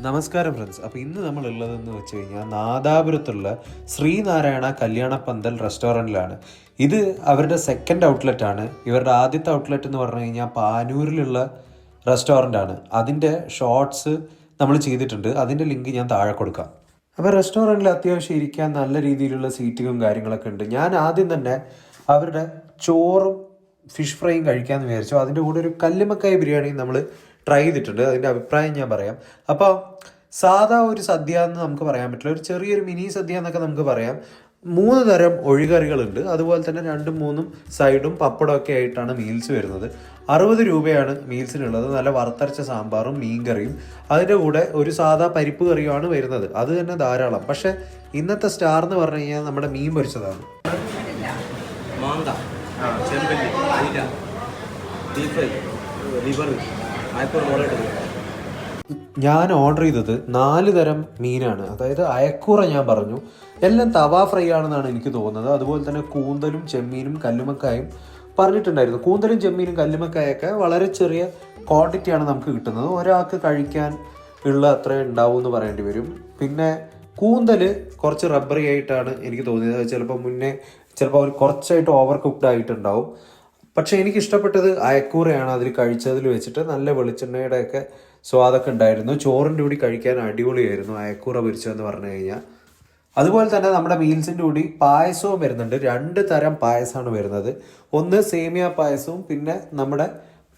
നമസ്കാരം ഫ്രണ്ട്സ്. അപ്പോൾ ഇന്ന് നമ്മളുള്ളതെന്ന് വെച്ച് കഴിഞ്ഞാൽ നാദാപുരത്തുള്ള ശ്രീനാരായണ കല്യാണ പന്തൽ റെസ്റ്റോറൻറ്റിലാണ്. ഇത് അവരുടെ സെക്കൻഡ് ഔട്ട്ലെറ്റാണ്. ഇവരുടെ ആദ്യത്തെ ഔട്ട്ലെറ്റ് എന്ന് പറഞ്ഞു കഴിഞ്ഞാൽ പാനൂരിലുള്ള റെസ്റ്റോറൻ്റാണ്. അതിൻ്റെ ഷോർട്സ് നമ്മൾ ചെയ്തിട്ടുണ്ട്. അതിൻ്റെ ലിങ്ക് ഞാൻ താഴെ കൊടുക്കാം. അപ്പോൾ റെസ്റ്റോറൻറ്റിൽ അത്യാവശ്യം ഇരിക്കാൻ നല്ല രീതിയിലുള്ള സീറ്റുകളും കാര്യങ്ങളൊക്കെ ഉണ്ട്. ഞാൻ ആദ്യം തന്നെ അവരുടെ ചോറും ഫിഷ് ഫ്രൈയും കഴിക്കാമെന്ന് വിചാരിച്ചു. അതിൻ്റെ കൂടെ ഒരു കല്ലുമക്കായ ബിരിയാണി നമ്മൾ ട്രൈ ചെയ്തിട്ടുണ്ട്. അതിൻ്റെ അഭിപ്രായം ഞാൻ പറയാം. അപ്പോൾ സാധാ ഒരു സദ്യ എന്ന് നമുക്ക് പറയാൻ പറ്റില്ല, ഒരു ചെറിയൊരു മിനി സദ്യ എന്നൊക്കെ നമുക്ക് പറയാം. 3 തരം ഒഴികറികളുണ്ട്. അതുപോലെ തന്നെ 2-3 സൈഡും പപ്പടമൊക്കെ ആയിട്ടാണ് മീൽസ് വരുന്നത്. 60 രൂപയാണ് മീൽസിനുള്ളത്. നല്ല വറുത്തരച്ച സാമ്പാറും മീൻകറിയും അതിൻ്റെ കൂടെ ഒരു സാധാ പരിപ്പ് കറിയുമാണ് വരുന്നത്. അത് തന്നെ ധാരാളം. പക്ഷേ ഇന്നത്തെ സ്റ്റാർ എന്ന് പറഞ്ഞു കഴിഞ്ഞാൽ നമ്മുടെ മീൻ പൊരിച്ചതാണ്. ഞാൻ ഓർഡർ ചെയ്തത് 4 തരം മീനാണ്. അതായത് അയക്കൂറ ഞാൻ പറഞ്ഞു, എല്ലാം തവ ഫ്രൈ ആണെന്നാണ് എനിക്ക് തോന്നുന്നത്. അതുപോലെ തന്നെ കൂന്തലും ചെമ്മീനും കല്ലുമക്കായും പറഞ്ഞിട്ടുണ്ടായിരുന്നു. കൂന്തലും ചെമ്മീനും കല്ലുമക്കായൊക്കെ വളരെ ചെറിയ ക്വാണ്ടിറ്റിയാണ് നമുക്ക് കിട്ടുന്നത്. ഒരാൾക്ക് കഴിക്കാൻ ഉള്ള അത്ര ഉണ്ടാവും എന്ന് പറയേണ്ടി വരും. പിന്നെ കൂന്തൽ കുറച്ച് റബ്ബറി ആയിട്ടാണ് എനിക്ക് തോന്നിയത്. ചിലപ്പോൾ കുറച്ചായിട്ട് ഓവർ കുക്ക്ഡ് ആയിട്ടുണ്ടാവും. പക്ഷേ എനിക്ക് ഇഷ്ടപ്പെട്ടത് അയക്കൂറയാണ്. അതിൽ കഴിച്ചതിൽ വെച്ചിട്ട് നല്ല വെളിച്ചെണ്ണയുടെയൊക്കെ സ്വാദൊക്കെ ഉണ്ടായിരുന്നു. ചോറിൻ്റെ കൂടി കഴിക്കാൻ അടിപൊളിയായിരുന്നു അയക്കൂറ പൊരിച്ചതെന്ന് പറഞ്ഞു കഴിഞ്ഞാൽ. അതുപോലെ തന്നെ നമ്മുടെ മീൽസിൻ്റെ കൂടി പായസവും വരുന്നുണ്ട്. 2 തരം പായസമാണ് വരുന്നത്. ഒന്ന് സേമിയ പായസവും പിന്നെ നമ്മുടെ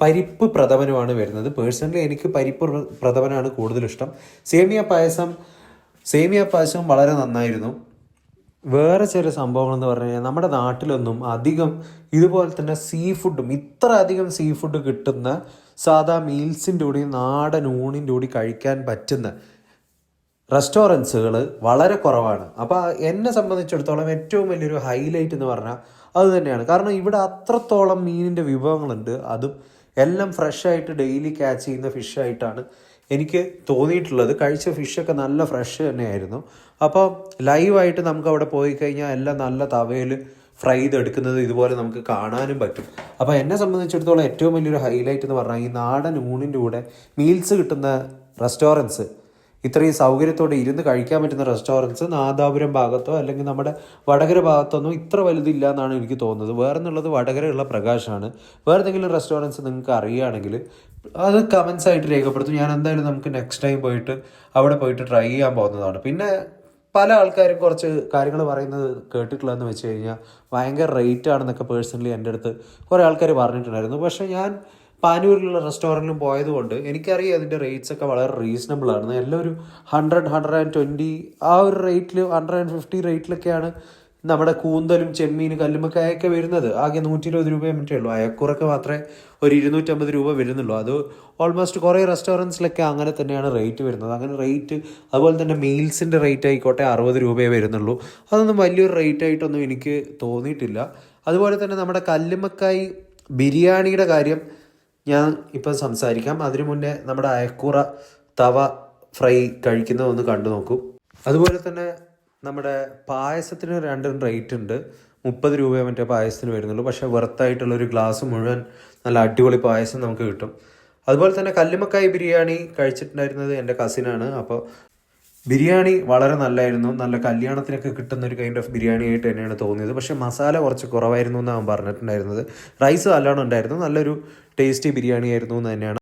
പരിപ്പ് പ്രഥമനുമാണ് വരുന്നത്. പേഴ്സണലി എനിക്ക് പരിപ്പ് പ്രഥമനാണ് കൂടുതൽ ഇഷ്ടം. സേമിയ പായസം വളരെ നന്നായിരുന്നു. വേറെ ചില സംഭവങ്ങൾ എന്ന് പറഞ്ഞു കഴിഞ്ഞാൽ നമ്മുടെ നാട്ടിലൊന്നും അധികം ഇതുപോലെ തന്നെ ഇത്ര അധികം സീ ഫുഡ് കിട്ടുന്ന സാധാ മീൽസിൻ്റെ കൂടി നാടൻ ഊണിൻ്റെ കൂടി കഴിക്കാൻ പറ്റുന്ന റെസ്റ്റോറൻറ്റ്സുകൾ വളരെ കുറവാണ്. അപ്പോൾ എന്നെ സംബന്ധിച്ചിടത്തോളം ഏറ്റവും വലിയൊരു ഹൈലൈറ്റ് എന്ന് പറഞ്ഞാൽ അത് തന്നെയാണ്. കാരണം ഇവിടെ അത്രത്തോളം മീനിൻ്റെ വിഭവങ്ങളുണ്ട്. അതും എല്ലാം ഫ്രഷായിട്ട് ഡെയിലി ക്യാച്ച് ചെയ്യുന്ന ഫിഷായിട്ടാണ് എനിക്ക് തോന്നിയിട്ടുള്ളത്. കഴിച്ച ഫിഷൊക്കെ നല്ല ഫ്രഷ് തന്നെയായിരുന്നു. അപ്പോൾ ലൈവായിട്ട് നമുക്ക് അവിടെ പോയി കഴിഞ്ഞാൽ എല്ലാം നല്ല തവയിൽ ഫ്രൈ ചെയ്തെടുക്കുന്നത് ഇതുപോലെ നമുക്ക് കാണാനും പറ്റും. അപ്പോൾ എന്നെ സംബന്ധിച്ചിടത്തോളം ഏറ്റവും വലിയൊരു ഹൈലൈറ്റ് എന്ന് പറഞ്ഞാൽ ഈ നാടൻ ഊണിൻ്റെ കൂടെ മീൽസ് കിട്ടുന്ന റെസ്റ്റോറൻറ്റ്സ്, ഇത്രയും സൗകര്യത്തോടെ ഇരുന്ന് കഴിക്കാൻ പറ്റുന്ന റെസ്റ്റോറൻറ്റ്സ് നാദാപുരം ഭാഗത്തോ അല്ലെങ്കിൽ നമ്മുടെ വടകര ഭാഗത്തൊന്നും ഇത്ര വലുതില്ല എന്നാണ് എനിക്ക് തോന്നുന്നത്. വേറെന്നുള്ളത് വടകരയുള്ള പ്രകാശാണ്. വേറെ എന്തെങ്കിലും റെസ്റ്റോറൻറ്റ്സ് നിങ്ങൾക്ക് അറിയുകയാണെങ്കിൽ അത് കമൻസ് ആയിട്ട് രേഖപ്പെടുത്തും. ഞാൻ എന്തായാലും നമുക്ക് നെക്സ്റ്റ് ടൈം അവിടെ പോയിട്ട് ട്രൈ ചെയ്യാൻ പോകുന്നതാണ്. പിന്നെ പല ആൾക്കാരും കുറച്ച് കാര്യങ്ങൾ പറയുന്നത് കേട്ടിട്ടുള്ളതെന്ന് വെച്ച് കഴിഞ്ഞാൽ ഭയങ്കര റേറ്റ് ആണെന്നൊക്കെ പേഴ്സണലി എൻ്റെ അടുത്ത് കുറേ ആൾക്കാർ പറഞ്ഞിട്ടുണ്ടായിരുന്നു. പക്ഷേ ഞാൻ പാനൂരിലുള്ള റെസ്റ്റോറൻറ്റിലും പോയതുകൊണ്ട് എനിക്കറിയാം അതിൻ്റെ റേറ്റ്സ് ഒക്കെ വളരെ റീസണബിൾ ആണ്. എല്ലാം ഒരു 100-120 ആ ഒരു റേറ്റിൽ, 150 റേറ്റിലൊക്കെയാണ് നമ്മുടെ കൂന്തലും ചെമ്മീൻ കല്ലുമക്കായൊക്കെ വരുന്നത്. ആകെ 120 രൂപയെ മറ്റേ ഉള്ളൂ. അയക്കൂറൊക്കെ മാത്രമേ ഒരു 250 രൂപ വരുന്നുള്ളൂ. അത് ഓൾമോസ്റ്റ് കുറേ റെസ്റ്റോറൻറ്റ്സിലൊക്കെ അങ്ങനെ തന്നെയാണ് റേറ്റ് വരുന്നത്. അങ്ങനെ റേറ്റ്, അതുപോലെ തന്നെ മീൽസിൻ്റെ റേറ്റ് ആയിക്കോട്ടെ 60 രൂപയെ വരുന്നുള്ളൂ. അതൊന്നും വലിയൊരു റേറ്റ് ആയിട്ടൊന്നും എനിക്ക് തോന്നിയിട്ടില്ല. അതുപോലെ തന്നെ നമ്മുടെ കല്ലുമക്കായി ബിരിയാണിയുടെ കാര്യം ഞാൻ ഇപ്പം സംസാരിക്കാം. അതിനു മുന്നേ നമ്മുടെ അയക്കൂറ തവ ഫ്രൈ കഴിക്കുന്നതൊന്ന് കണ്ടു നോക്കൂ. അതുപോലെ തന്നെ നമ്മുടെ പായസത്തിന് 2 റേറ്റ് ഉണ്ട്. 30 രൂപയെ മറ്റേ പായസത്തിന് വരുന്നുള്ളൂ. പക്ഷേ വെർത്തായിട്ടുള്ളൊരു ഗ്ലാസ് മുഴുവൻ നല്ല അടിപൊളി പായസം നമുക്ക് കിട്ടും. അതുപോലെ തന്നെ കല്ലുമക്കായി ബിരിയാണി കഴിച്ചിട്ടുണ്ടായിരുന്നത് എൻ്റെ കസിനാണ്. അപ്പോൾ ബിരിയാണി വളരെ നല്ലതായിരുന്നു. നല്ല കല്യാണത്തിനൊക്കെ കിട്ടുന്ന ഒരു കൈൻഡ് ഓഫ് ബിരിയാണി ആയിട്ട് തന്നെയാണ് തോന്നിയത്. പക്ഷേ മസാല കുറച്ച് കുറവായിരുന്നു എന്നാണ് പറഞ്ഞിട്ടുണ്ടായിരുന്നത്. റൈസ് നല്ലോണം ഉണ്ടായിരുന്നു. നല്ലൊരു ടേസ്റ്റി ബിരിയാണി ആയിരുന്നു എന്ന് തന്നെയാണ്